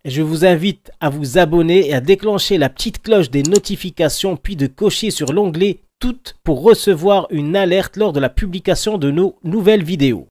Je vous invite à vous abonner et à déclencher la petite cloche des notifications, puis de cocher sur l'onglet Toutes pour recevoir une alerte lors de la publication de nos nouvelles vidéos.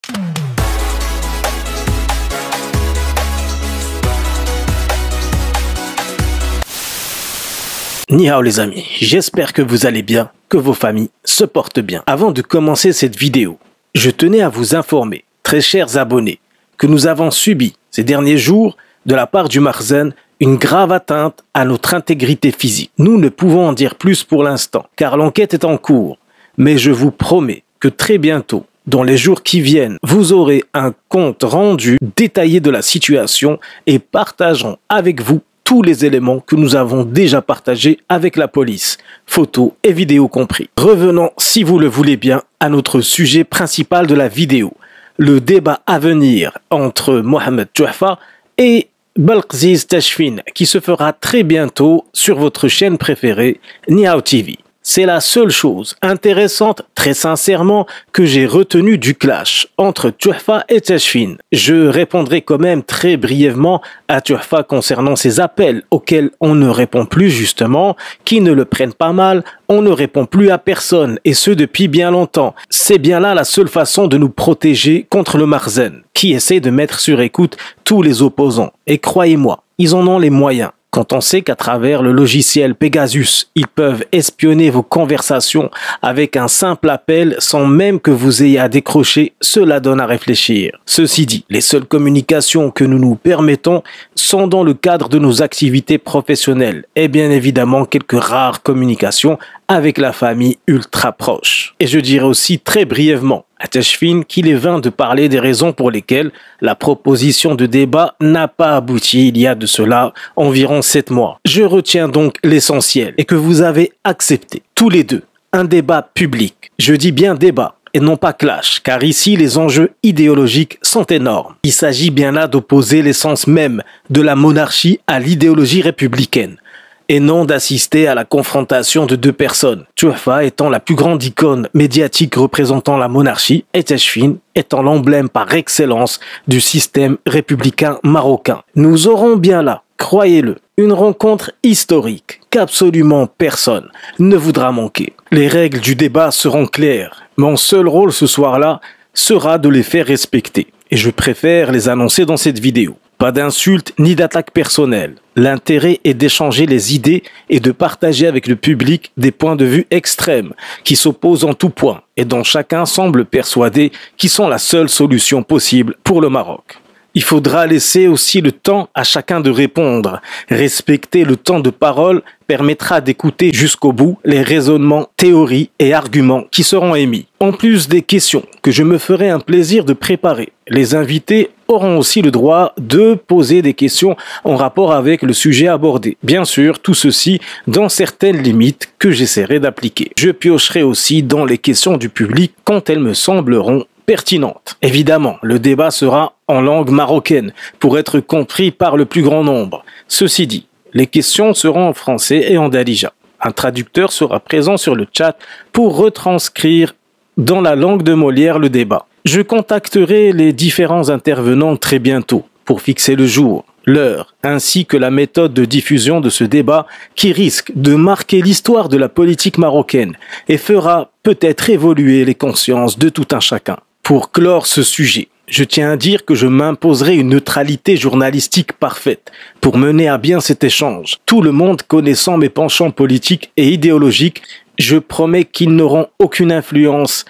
Ni hao les amis, j'espère que vous allez bien, que vos familles se portent bien. Avant de commencer cette vidéo, je tenais à vous informer, très chers abonnés, que nous avons subi ces derniers jours de la part du Makhzen une grave atteinte à notre intégrité physique. Nous ne pouvons en dire plus pour l'instant, car l'enquête est en cours. Mais je vous promets que très bientôt, dans les jours qui viennent, vous aurez un compte rendu détaillé de la situation et partagerons avec vous tous les éléments que nous avons déjà partagés avec la police, photos et vidéos compris. Revenons, si vous le voulez bien, à notre sujet principal de la vidéo, le débat à venir entre Mohamed Touhfa et Belkziz Tachfine, qui se fera très bientôt sur votre chaîne préférée, Ni hao TV. C'est la seule chose intéressante, très sincèrement, que j'ai retenue du clash entre Touhfa et Tachfine. Je répondrai quand même très brièvement à Touhfa concernant ces appels auxquels on ne répond plus justement, qui ne le prennent pas mal, on ne répond plus à personne et ce depuis bien longtemps. C'est bien là la seule façon de nous protéger contre le Makhzen, qui essaie de mettre sur écoute tous les opposants. Et croyez-moi, ils en ont les moyens. Quand on sait qu'à travers le logiciel Pegasus, ils peuvent espionner vos conversations avec un simple appel sans même que vous ayez à décrocher, cela donne à réfléchir. Ceci dit, les seules communications que nous nous permettons sont dans le cadre de nos activités professionnelles et bien évidemment quelques rares communications avec la famille ultra proche. Et je dirais aussi très brièvement à Tachfine qu'il est vain de parler des raisons pour lesquelles la proposition de débat n'a pas abouti il y a de cela environ 7 mois. Je retiens donc l'essentiel et que vous avez accepté tous les deux un débat public. Je dis bien débat et non pas clash, car ici les enjeux idéologiques sont énormes. Il s'agit bien là d'opposer l'essence même de la monarchie à l'idéologie républicaine, et non d'assister à la confrontation de deux personnes. Touhfa étant la plus grande icône médiatique représentant la monarchie et Tachfine étant l'emblème par excellence du système républicain marocain. Nous aurons bien là, croyez-le, une rencontre historique qu'absolument personne ne voudra manquer. Les règles du débat seront claires. Mon seul rôle ce soir-là sera de les faire respecter. Et je préfère les annoncer dans cette vidéo. Pas d'insultes ni d'attaques personnelles. L'intérêt est d'échanger les idées et de partager avec le public des points de vue extrêmes qui s'opposent en tout point et dont chacun semble persuadé qu'ils sont la seule solution possible pour le Maroc. Il faudra laisser aussi le temps à chacun de répondre. Respecter le temps de parole permettra d'écouter jusqu'au bout les raisonnements, théories et arguments qui seront émis. En plus des questions que je me ferai un plaisir de préparer, les invités auront aussi le droit de poser des questions en rapport avec le sujet abordé. Bien sûr, tout ceci dans certaines limites que j'essaierai d'appliquer. Je piocherai aussi dans les questions du public quand elles me sembleront pertinente. Évidemment, le débat sera en langue marocaine pour être compris par le plus grand nombre. Ceci dit, les questions seront en français et en darija. Un traducteur sera présent sur le chat pour retranscrire dans la langue de Molière le débat. Je contacterai les différents intervenants très bientôt pour fixer le jour, l'heure, ainsi que la méthode de diffusion de ce débat qui risque de marquer l'histoire de la politique marocaine et fera peut-être évoluer les consciences de tout un chacun. Pour clore ce sujet, je tiens à dire que je m'imposerai une neutralité journalistique parfaite pour mener à bien cet échange. Tout le monde connaissant mes penchants politiques et idéologiques, je promets qu'ils n'auront aucune influence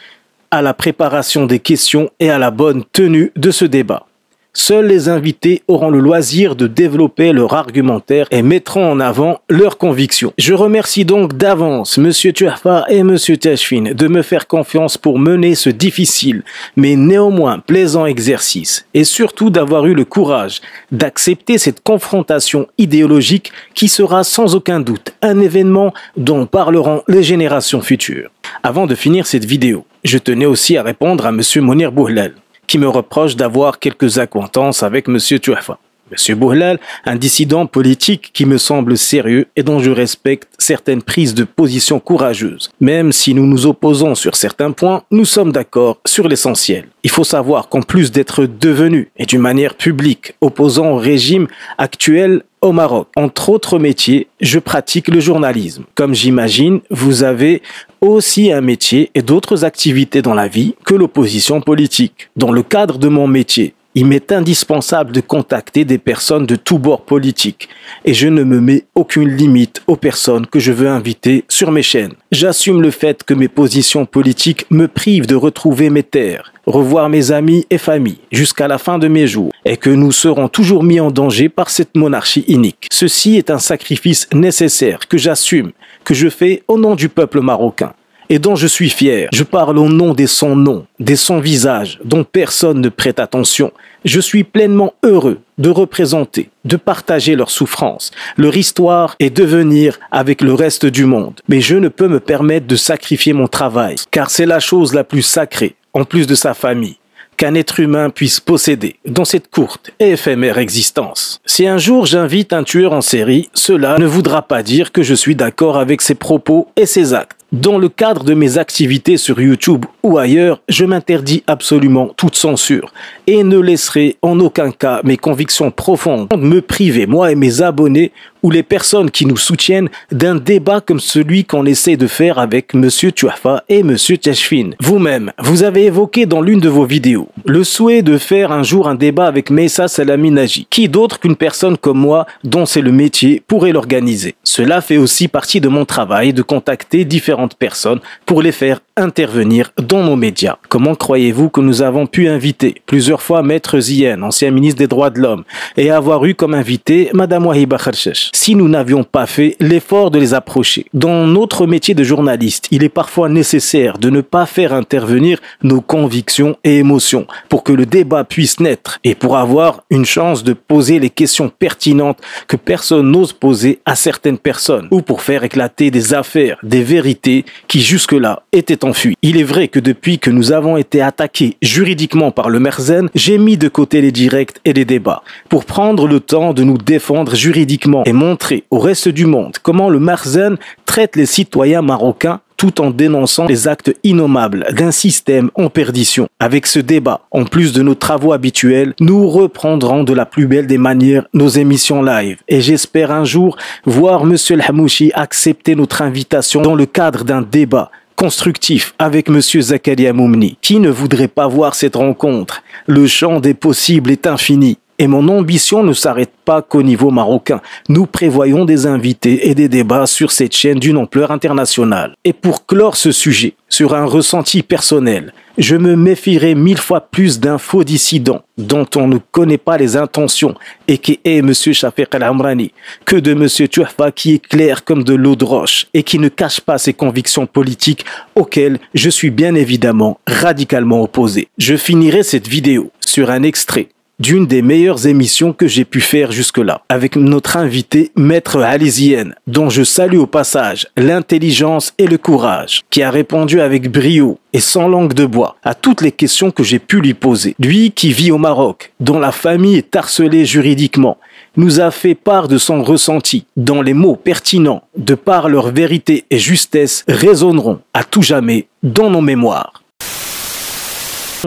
à la préparation des questions et à la bonne tenue de ce débat. Seuls les invités auront le loisir de développer leur argumentaire et mettront en avant leurs convictions. Je remercie donc d'avance Monsieur Touhfa et Monsieur Tachfine de me faire confiance pour mener ce difficile mais néanmoins plaisant exercice et surtout d'avoir eu le courage d'accepter cette confrontation idéologique qui sera sans aucun doute un événement dont parleront les générations futures. Avant de finir cette vidéo, je tenais aussi à répondre à Monsieur Mounir Bouhlel, qui me reproche d'avoir quelques accointances avec Monsieur Touhfa. Monsieur Bouhlal, un dissident politique qui me semble sérieux et dont je respecte certaines prises de position courageuses. Même si nous nous opposons sur certains points, nous sommes d'accord sur l'essentiel. Il faut savoir qu'en plus d'être devenu, et d'une manière publique, opposant au régime actuel au Maroc, entre autres métiers, je pratique le journalisme. Comme j'imagine, vous avez aussi un métier et d'autres activités dans la vie que l'opposition politique. Dans le cadre de mon métier, il m'est indispensable de contacter des personnes de tous bords politiques et je ne me mets aucune limite aux personnes que je veux inviter sur mes chaînes. J'assume le fait que mes positions politiques me privent de retrouver mes terres, revoir mes amis et familles jusqu'à la fin de mes jours et que nous serons toujours mis en danger par cette monarchie inique. Ceci est un sacrifice nécessaire que j'assume, que je fais au nom du peuple marocain et dont je suis fier. Je parle au nom des sans-noms, des sans-visages, dont personne ne prête attention. Je suis pleinement heureux de représenter, de partager leur souffrance, leur histoire et devenir avec le reste du monde. Mais je ne peux me permettre de sacrifier mon travail, car c'est la chose la plus sacrée, en plus de sa famille, qu'un être humain puisse posséder dans cette courte et éphémère existence. Si un jour j'invite un tueur en série, cela ne voudra pas dire que je suis d'accord avec ses propos et ses actes. Dans le cadre de mes activités sur YouTube ou ailleurs, je m'interdis absolument toute censure et ne laisserai en aucun cas mes convictions profondes me priver, moi et mes abonnés ou les personnes qui nous soutiennent, d'un débat comme celui qu'on essaie de faire avec Monsieur Tuafa et Monsieur Tchachfin. Vous-même, vous avez évoqué dans l'une de vos vidéos le souhait de faire un jour un débat avec Meissa Salami Naji. Qui d'autre qu'une personne comme moi, dont c'est le métier, pourrait l'organiser? Cela fait aussi partie de mon travail de contacter différentes personnes pour les faire intervenir dans nos médias. Comment croyez-vous que nous avons pu inviter plusieurs fois Maître Zien, ancien ministre des Droits de l'Homme, et avoir eu comme invité Madame Wahiba Kharchesh, si nous n'avions pas fait l'effort de les approcher? Dans notre métier de journaliste, il est parfois nécessaire de ne pas faire intervenir nos convictions et émotions pour que le débat puisse naître et pour avoir une chance de poser les questions pertinentes que personne n'ose poser à certaines personnes, ou pour faire éclater des affaires, des vérités qui jusque-là étaient enfuies. Il est vrai que depuis que nous avons été attaqués juridiquement par le Merzen, j'ai mis de côté les directs et les débats pour prendre le temps de nous défendre juridiquement et montrer au reste du monde comment le Merzen traite les citoyens marocains tout en dénonçant les actes innommables d'un système en perdition. Avec ce débat, en plus de nos travaux habituels, nous reprendrons de la plus belle des manières nos émissions live. Et j'espère un jour voir Monsieur El Hamouchi accepter notre invitation dans le cadre d'un débat constructif avec Monsieur Zakaria Moumni. Qui ne voudrait pas voir cette rencontre? Le champ des possibles est infini. Et mon ambition ne s'arrête pas qu'au niveau marocain. Nous prévoyons des invités et des débats sur cette chaîne d'une ampleur internationale. Et pour clore ce sujet, sur un ressenti personnel, je me méfierai 1000 fois plus d'un faux dissident dont on ne connaît pas les intentions et qui est M. Shafiq Al-Amrani que de M. Tuafa qui est clair comme de l'eau de roche et qui ne cache pas ses convictions politiques auxquelles je suis bien évidemment radicalement opposé. Je finirai cette vidéo sur un extrait d'une des meilleures émissions que j'ai pu faire jusque-là, avec notre invité Maître Alizien, dont je salue au passage l'intelligence et le courage, qui a répondu avec brio et sans langue de bois à toutes les questions que j'ai pu lui poser. Lui qui vit au Maroc, dont la famille est harcelée juridiquement, nous a fait part de son ressenti, dont les mots pertinents, de par leur vérité et justesse, résonneront à tout jamais dans nos mémoires.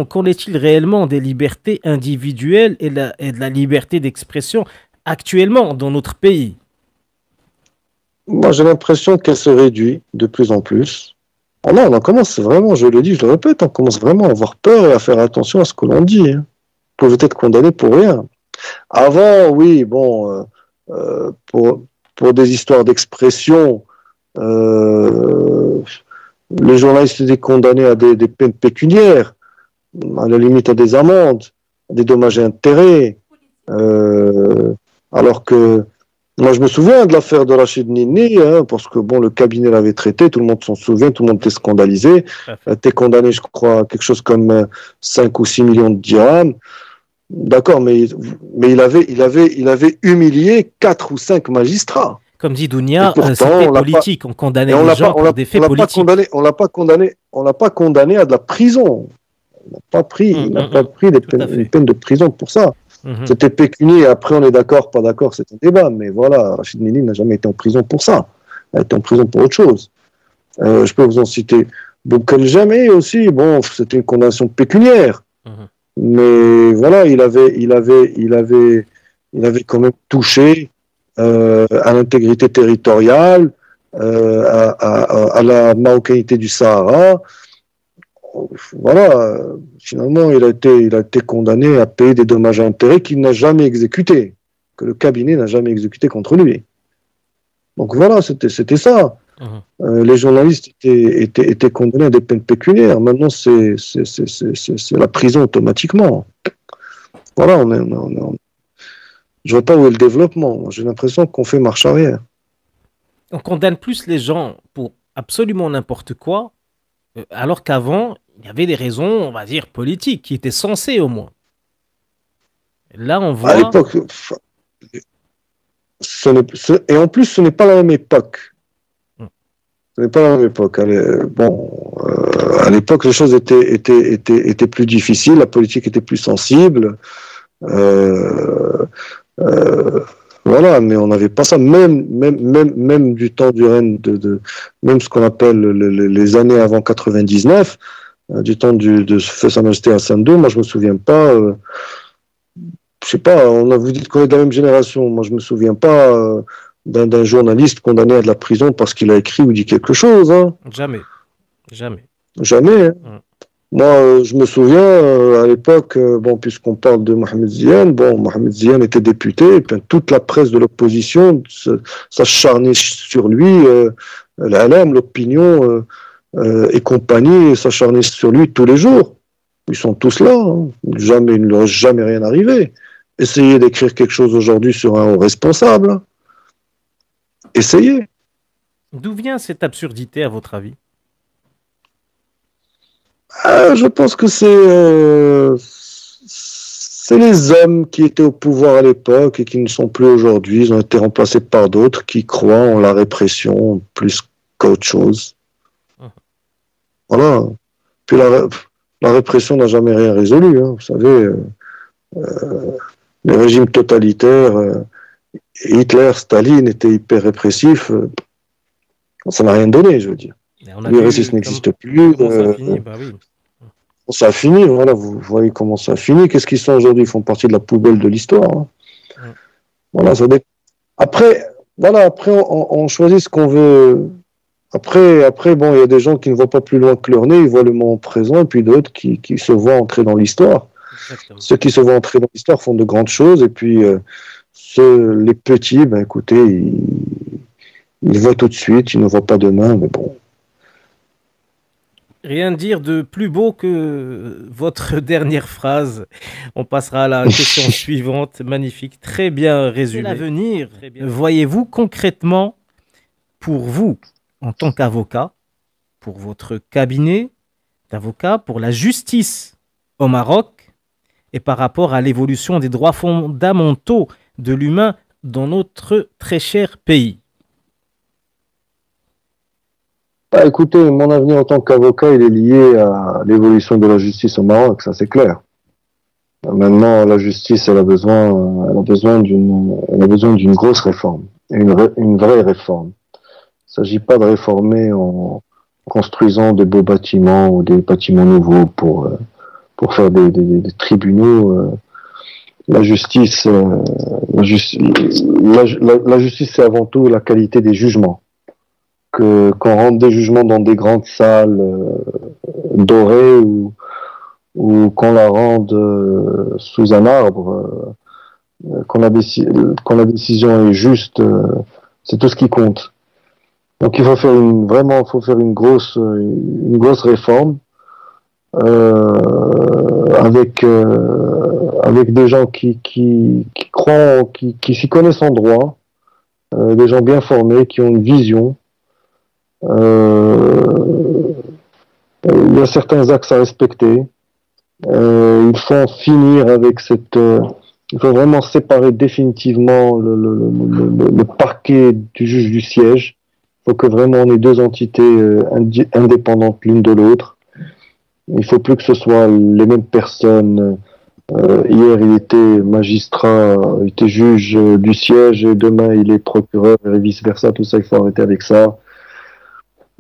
Qu'en est-il réellement des libertés individuelles et de la liberté d'expression actuellement dans notre pays? Moi, j'ai l'impression qu'elle se réduit de plus en plus. Oh non, on commence vraiment, je le dis, je le répète, on commence vraiment à avoir peur et à faire attention à ce que l'on dit. Hein. On peut être condamné pour rien. Avant, oui, bon, pour des histoires d'expression, les journalistes étaient condamnés à des peines pécuniaires, à la limite à des amendes, à des dommages et intérêts. Alors que, moi je me souviens de l'affaire de Rachid Nini, hein, parce que bon, le cabinet l'avait traité, tout le monde s'en souvient, tout le monde était scandalisé. Était condamné, je crois, à quelque chose comme 5 ou 6 millions de dirhams. D'accord, mais il avait humilié 4 ou 5 magistrats. Comme dit Dounia, c'était politique, on condamnait les gens pour des faits politiques. On l'a pas condamné à de la prison. Il n'a pas pris, une peine de prison pour ça. Mhm. C'était pécunier. Après, on est d'accord, pas d'accord, c'est un débat. Mais voilà, Rachid Méline n'a jamais été en prison pour ça. Il a été en prison pour autre chose. Je peux vous en citer. Boukal Jamais aussi, bon, c'était une condamnation pécuniaire. Mhm. Mais voilà, il avait quand même touché à l'intégrité territoriale, à la marocanité du Sahara. Voilà, finalement, il a été condamné à payer des dommages et intérêts qu'il n'a jamais exécutés, que le cabinet n'a jamais exécuté contre lui. Donc voilà, c'était ça. Mhm. Les journalistes étaient condamnés à des peines pécuniaires. Maintenant, c'est la prison automatiquement. Voilà, je vois pas où est le développement. J'ai l'impression qu'on fait marche arrière. On condamne plus les gens pour absolument n'importe quoi, alors qu'avant, il y avait des raisons, on va dire, politiques, qui étaient censées au moins. Là, on À voit... l'époque, et en plus, ce n'est pas la même époque. Mm. Ce n'est pas la même époque. Bon, à l'époque, les choses étaient plus difficiles, la politique était plus sensible. Euh, euh, voilà, mais on n'avait pas ça, même du temps du règne même ce qu'on appelle les années avant 99, du temps de Feu Sa Majesté Hassan II. Moi, je me souviens pas. Je sais pas. Vous dites qu'on est de la même génération. Moi, je me souviens pas d'un journaliste condamné à de la prison parce qu'il a écrit ou dit quelque chose. Hein. Jamais, jamais. Jamais. Hein. Mm. Moi, je me souviens, à l'époque, bon, puisqu'on parle de Mohamed Ziane, bon, Mohamed Ziane était député, et puis toute la presse de l'opposition s'acharnait sur lui, l'alarme, l'opinion et compagnie s'acharnait sur lui tous les jours. Ils sont tous là, hein. Jamais, il ne leur est jamais rien arrivé. Essayez d'écrire quelque chose aujourd'hui sur un haut responsable. Hein. Essayez. D'où vient cette absurdité, à votre avis? Je pense que c'est les hommes qui étaient au pouvoir à l'époque et qui ne sont plus aujourd'hui. Ils ont été remplacés par d'autres qui croient en la répression plus qu'autre chose. Voilà. Puis la répression n'a jamais rien résolu. Hein. Vous savez, les régimes totalitaires, Hitler, Staline étaient hyper répressifs. Ça n'a rien donné, je veux dire. On a L'URSS vu n'existe plus. comment ça a fini, bah oui. Ça a fini, voilà, vous voyez comment ça a fini. Qu'est-ce qu'ils sont aujourd'hui? Ils font partie de la poubelle de l'histoire. Hein. Voilà, après, voilà, après on choisit ce qu'on veut. Après, bon, il y a des gens qui ne voient pas plus loin que leur nez, ils voient le moment présent, et puis d'autres qui se voient entrer dans l'histoire. Exactement. Ceux qui se voient entrer dans l'histoire font de grandes choses, et puis les petits, ben écoutez, ils voient tout de suite, ils ne voient pas demain, mais bon. Rien dire de plus beau que votre dernière phrase. On passera à la question suivante. Magnifique, très bien résumé. L'avenir, voyez-vous concrètement pour vous, en tant qu'avocat, pour votre cabinet d'avocat, pour la justice au Maroc et par rapport à l'évolution des droits fondamentaux de l'humain dans notre très cher pays? Bah, écoutez, mon avenir en tant qu'avocat, il est lié à l'évolution de la justice au Maroc, ça c'est clair. Maintenant, la justice, elle a besoin d'une grosse réforme, une vraie réforme. Il ne s'agit pas de réformer en construisant des beaux bâtiments ou des bâtiments nouveaux pour faire des tribunaux. La justice, la justice, c'est avant tout la qualité des jugements. Qu'on rende des jugements dans des grandes salles dorées ou qu'on la rende sous un arbre, quand la décision est juste, c'est tout ce qui compte. Donc il faut faire une grosse réforme avec des gens qui croient, qui s'y connaissent en droit, des gens bien formés, qui ont une vision. Il y a certains axes à respecter. Il faut en finir avec il faut vraiment séparer définitivement le parquet du juge du siège. Il faut que vraiment on ait deux entités indépendantes l'une de l'autre. Il ne faut plus que ce soit les mêmes personnes Hier, il était magistrat, il était juge du siège et demain, il est procureur et vice-versa. Tout ça, il faut arrêter avec ça.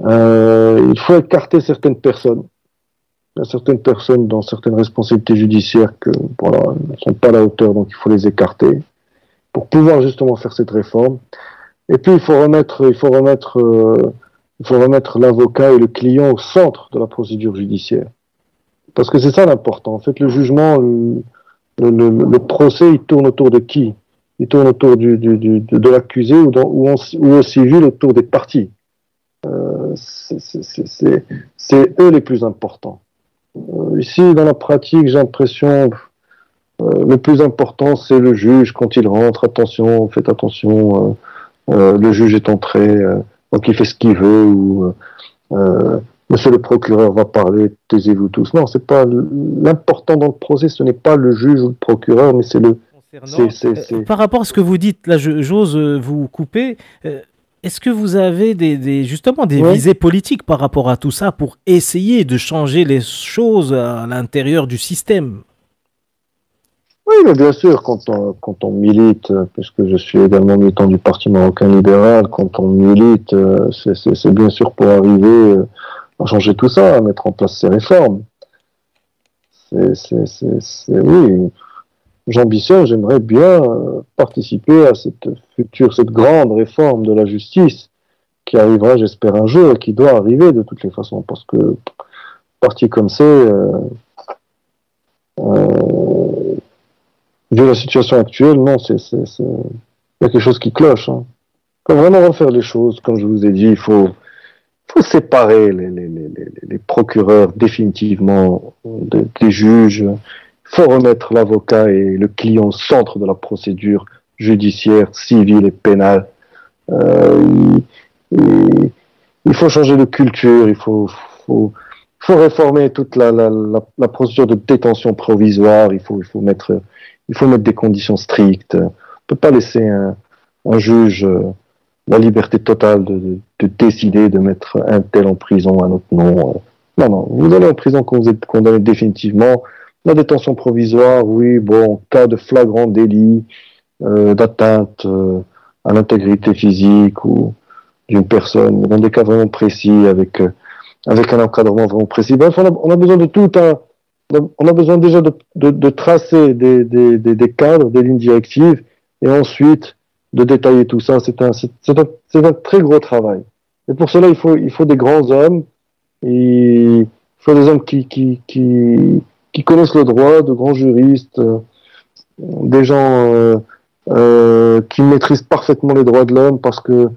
Il faut écarter certaines personnes. Il y a certaines personnes dans certaines responsabilités judiciaires que voilà, ne sont pas à la hauteur, donc il faut les écarter pour pouvoir justement faire cette réforme. Et puis, il faut remettre l'avocat et le client au centre de la procédure judiciaire. Parce que c'est ça l'important. En fait, le jugement, le procès, il tourne autour de qui? Il tourne autour de l'accusé ou au civil autour des parties. C'est eux les plus importants. Ici, dans la pratique, j'ai l'impression le plus important, c'est le juge quand il rentre. Attention, faites attention. Le juge est entré, donc il fait ce qu'il veut. Monsieur le procureur va parler, taisez-vous tous. Non, c'est pas l'important dans le procès, ce n'est pas le juge ou le procureur, mais c'est le. Par rapport à ce que vous dites, là, j'ose vous couper. Est-ce que vous avez justement des visées politiques par rapport à tout ça pour essayer de changer les choses à l'intérieur du système? Oui, mais bien sûr, quand on milite, puisque je suis également militant du Parti marocain libéral, quand on milite, c'est bien sûr pour arriver à changer tout ça, à mettre en place ces réformes. Oui, j'ambitionne, j'aimerais bien participer à cette grande réforme de la justice qui arrivera, j'espère, un jour et qui doit arriver de toutes les façons, parce que parti comme c'est, vu la situation actuelle, non, il y a quelque chose qui cloche. Hein. Il faut vraiment refaire les choses, comme je vous ai dit, il faut séparer les procureurs définitivement des juges. Il faut remettre l'avocat et le client au centre de la procédure judiciaire, civile et pénale. Il faut changer de culture, il faut réformer toute la procédure de détention provisoire, il faut mettre des conditions strictes. On ne peut pas laisser un juge la liberté totale de décider de mettre un tel en prison, un autre non. Non, vous allez en prison quand vous êtes condamné définitivement. La détention provisoire, oui, bon, en cas de flagrant délit, d'atteinte à l'intégrité physique ou d'une personne, dans des cas vraiment précis, avec un encadrement vraiment précis. Bref, on a besoin de tout on a besoin déjà de tracer des cadres, des lignes directives, et ensuite de détailler tout ça. C'est un très gros travail. Et pour cela, il faut des grands hommes, il faut des hommes qui connaissent le droit, de grands juristes, des gens qui maîtrisent parfaitement les droits de l'homme, parce que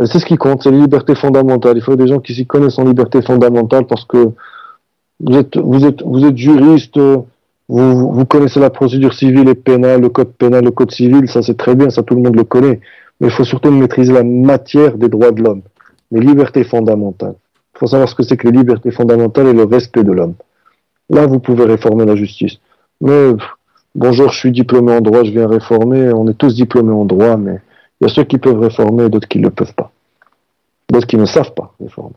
c'est ce qui compte, c'est les libertés fondamentales. Il faut des gens qui s'y connaissent en libertés fondamentales, parce que vous êtes juriste, vous connaissez la procédure civile et pénale, le code civil, ça c'est très bien, ça tout le monde le connaît. Mais il faut surtout maîtriser la matière des droits de l'homme, les libertés fondamentales. Il faut savoir ce que c'est que les libertés fondamentales et le respect de l'homme. Là, vous pouvez réformer la justice. Mais, bonjour, je suis diplômé en droit, je viens réformer, on est tous diplômés en droit, mais il y a ceux qui peuvent réformer et d'autres qui ne le peuvent pas. D'autres qui ne savent pas réformer.